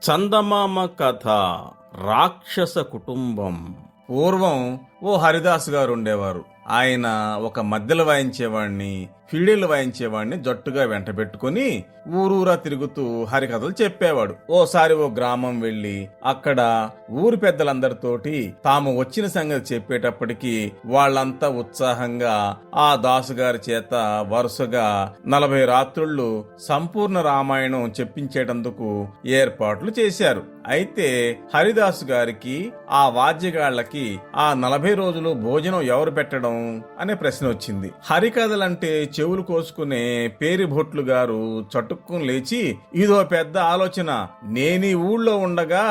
చందమామ కథ. రాక్షస కుటుంబం. పూర్వం ఓ హరిదాస్ గారు ఉండేవారు. ఆయన ఒక మద్దెలు వాయించేవాణ్ణి, ఫిడేలు వాయించేవాణ్ణి జట్టుగా వెంట పెట్టుకుని ఊరూరా తిరుగుతూ హరికథలు చెప్పేవాడు. ఓసారి ఓ గ్రామం వెళ్లి అక్కడ ఊరి పెద్దలందరితోటి తాము వచ్చిన సంగతి చెప్పేటప్పటికి వాళ్ళంతా ఉత్సాహంగా ఆ దాసుగారి చేత వరుసగా 40 రాత్రుళ్ళు సంపూర్ణ రామాయణం చెప్పించేటందుకు ఏర్పాట్లు చేశారు. అయితే హరిదాసు గారికి ఆ వాద్యగాళ్లకి ఆ 40 రోజులు భోజనం ఎవరు పెట్టడం అనే ప్రశ్న వచ్చింది. హరికథలంటే చెవులు కోసుకునే పేరిభొట్లు గారు చటుక్కుని లేచి, ఇదో పెద్ద ఆలోచన, నేనీ ఊళ్ళో ఉండగా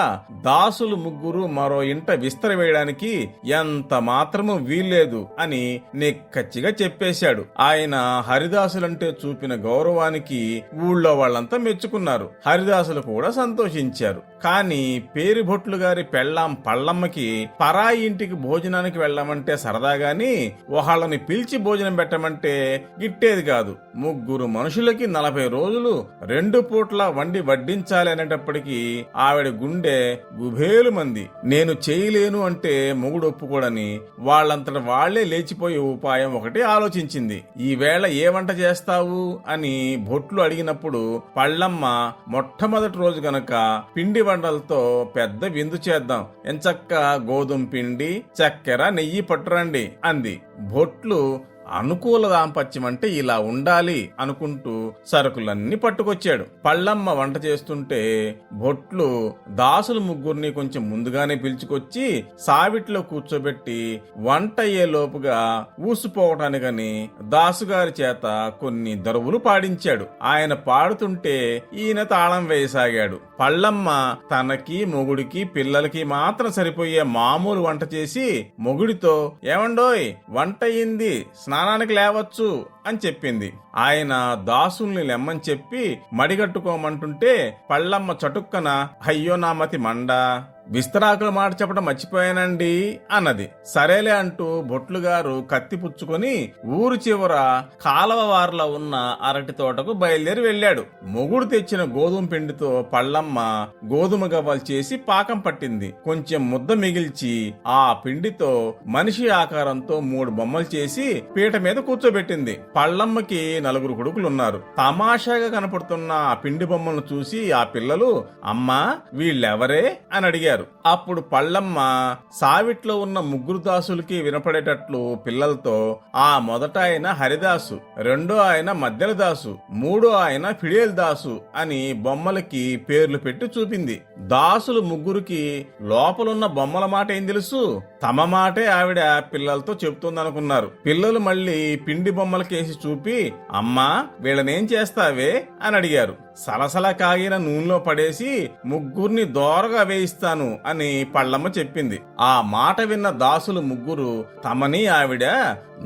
దాసులు ముగ్గురు మరో ఇంట విస్తర వేయడానికి ఎంత మాత్రము వీల్లేదు అని నిక్కచ్చిగా చెప్పేశాడు. ఆయన హరిదాసులంటే చూపిన గౌరవానికి ఊళ్ళో వాళ్ళంతా మెచ్చుకున్నారు. హరిదాసులు కూడా సంతోషించారు. కాని పేరిభొట్లు గారి పెళ్ళాం పళ్ళమ్మకి పరాయి ఇంటికి భోజనానికి వెళ్ళమంటే సరదాగాని వాళ్ళని పిలిచి భోజనం పెట్టమంటే గిట్టేది కాదు. ముగ్గురు మనుషులకి 40 రోజులు 2 పూట్ల వండి వడ్డించాలి అనేటప్పటికీ ఆవిడ గుండె గుబేలు మంది. నేను చేయలేను అంటే మొగుడు ఒప్పుకోడని వాళ్ళంతట వాళ్లే లేచిపోయే ఉపాయం ఒకటి ఆలోచించింది. ఈవేళ ఏ వంట చేస్తావు అని భొట్లు అడిగినప్పుడు పళ్ళమ్మ మొట్టమొదటి రోజు గనక పిండి వంటలతో పెద్ద విందు చేద్దాం, ఎంచక్క గోధుమ పిండి, చక్కెర, నెయ్యి పట్టురండి అంది. భొట్లు అనుకూల దాంపత్యం అంటే ఇలా ఉండాలి అనుకుంటూ సరుకులన్నీ పట్టుకొచ్చాడు. పళ్ళమ్మ వంట చేస్తుంటే భొట్లు దాసులు ముగ్గురిని కొంచెం ముందుగానే పిలుచుకొచ్చి సావిట్లో కూర్చోబెట్టి వంట అయ్యే లోపుగా ఊసిపోవటానికని దాసుగారి చేత కొన్ని దరువులు పాడించాడు. ఆయన పాడుతుంటే ఈయన తాళం వేయసాగాడు. పళ్ళమ్మ తనకి మొగుడికి పిల్లలకి మాత్రం సరిపోయే మామూలు వంట చేసి మొగుడితో, ఏమండోయ్ వంట అయింది, స్నానానికి లేవచ్చు అని చెప్పింది. ఆయన దాసుల్ని లెమ్మని చెప్పి మడిగట్టుకోమంటుంటే పళ్ళమ్మ చటుక్కన, అయ్యో నా మతి మండ, విస్తరాకుల మాట చెప్పడం మర్చిపోయానండి అన్నది. సరేలే అంటూ భొట్లు గారు కత్తి పుచ్చుకొని ఊరు చివర కాలవ వారిలో ఉన్న అరటి తోటకు బయలుదేరి వెళ్లాడు. మొగుడు తెచ్చిన గోధుమ పిండితో పళ్ళమ్మ గోధుమ గవ్వలు చేసి పాకం పట్టింది. కొంచెం ముద్ద మిగిల్చి ఆ పిండితో మనిషి ఆకారంతో 3 బొమ్మలు చేసి పీట మీద కూర్చోబెట్టింది. పళ్ళమ్మకి 4 కొడుకులున్నారు. తమాషాగా కనపడుతున్న ఆ పిండి బొమ్మలను చూసి ఆ పిల్లలు, అమ్మా వీళ్ళెవరే అని అడిగారు. అప్పుడు పళ్ళమ్మ సావిట్లో ఉన్న 3 దాసులకి వినపడేటట్లు పిల్లలతో, ఆ మొదట ఆయన హరిదాసు, రెండో ఆయన మద్దెల దాసు, మూడో ఆయన ఫిడేల్ దాసు అని బొమ్మలకి పేర్లు పెట్టి చూపింది. దాసులు ముగ్గురికి లోపలున్న బొమ్మల మాట ఏం తెలుసు? తమ మాటే ఆవిడ పిల్లలతో చెప్తుందనుకున్నారు. పిల్లలు మళ్ళీ పిండి బొమ్మలకేసి చూపి, అమ్మా వీళ్ళనేం చేస్తావే అని అడిగారు. సలసల కాగిన నూనెలో పడేసి ముగ్గురిని దోరగా వేయిస్తాను అని పళ్ళమ్మ చెప్పింది. ఆ మాట విన్న దాసులు ముగ్గురు తమని ఆవిడ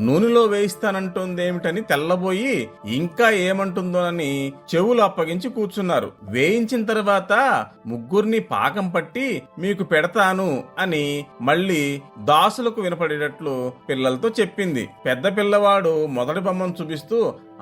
నూనెలో వేయిస్తానంటుందేమిటని తెల్లబోయి ఇంకా ఏమంటుందోనని చెవులు అప్పగించి కూర్చున్నారు. వేయించిన తర్వాత ముగ్గురిని పాకం పట్టి మీకు పెడతాను అని మళ్ళీ దాసులకు వినపడేటట్లు పిల్లలతో చెప్పింది. పెద్ద పిల్లవాడు మొదటి బొమ్మను చూపిస్తూ,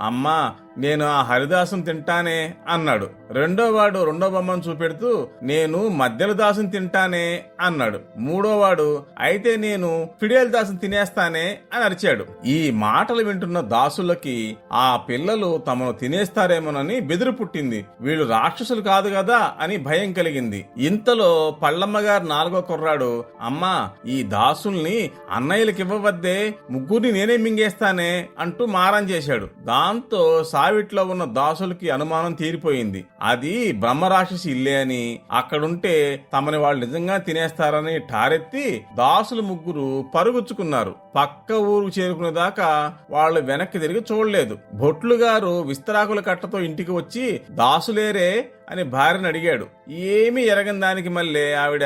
అమ్మా నేను ఆ హరిదాసును తింటానే అన్నాడు. రెండోవాడు రెండో బొమ్మను చూపెడుతూ, నేను మధ్యల దాసుని తింటానే అన్నాడు. మూడోవాడు, అయితే నేను ఫిడేల్ దాసుని తినేస్తానే అని అరిచాడు. ఈ మాటలు వింటున్న దాసులకి ఆ పిల్లలు తమను తినేస్తారేమోనని బెదిరి పుట్టింది. వీళ్ళు రాక్షసులు కాదు కదా అని భయం కలిగింది. ఇంతలో పళ్ళమ్మగారు 4వ కుర్రాడు, అమ్మా ఈ దాసుల్ని అన్నయ్యలకి ఇవ్వవద్దే, ముగ్గురిని నేనే మింగేస్తానే అంటూ మారం చేశాడు. దాంతో సావిట్లో ఉన్న దాసులకి అనుమానం తీరిపోయింది. అది బ్రహ్మరాక్షసి ఇల్లే అని, అక్కడుంటే తమని వాళ్ళు నిజంగా తినేస్తారని ఠారెత్తి దాసులు ముగ్గురు పరుగుచ్చుకున్నారు. పక్క ఊరు చేరుకునేదాకా వాళ్ళు వెనక్కి తిరిగి చూడలేదు. భొట్లు గారు విస్తరాకుల కట్టతో ఇంటికి వచ్చి, దాసులేరే అని భార్యను అడిగాడు. ఏమీ ఎరగని దానికి మళ్ళీ ఆవిడ,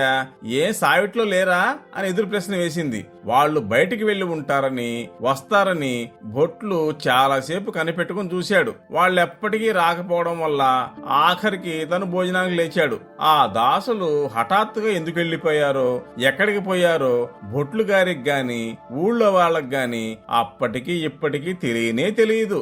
ఏ సావిట్లో లేరా అని ఎదురు ప్రశ్న వేసింది. వాళ్ళు బయటికి వెళ్లి ఉంటారని, వస్తారని భొట్లు చాలాసేపు కనిపెట్టుకుని చూశాడు. వాళ్ళెప్పటికీ రాకపోవడం వల్ల ఆఖరికి తను భోజనానికి లేచాడు. ఆ దాసులు హఠాత్తుగా ఎందుకు వెళ్లిపోయారో, ఎక్కడికి పోయారో భొట్లు గారికి గాని ఊళ్ళో వాళ్ళకి గాని అప్పటికి ఇప్పటికీ తెలియనే తెలియదు.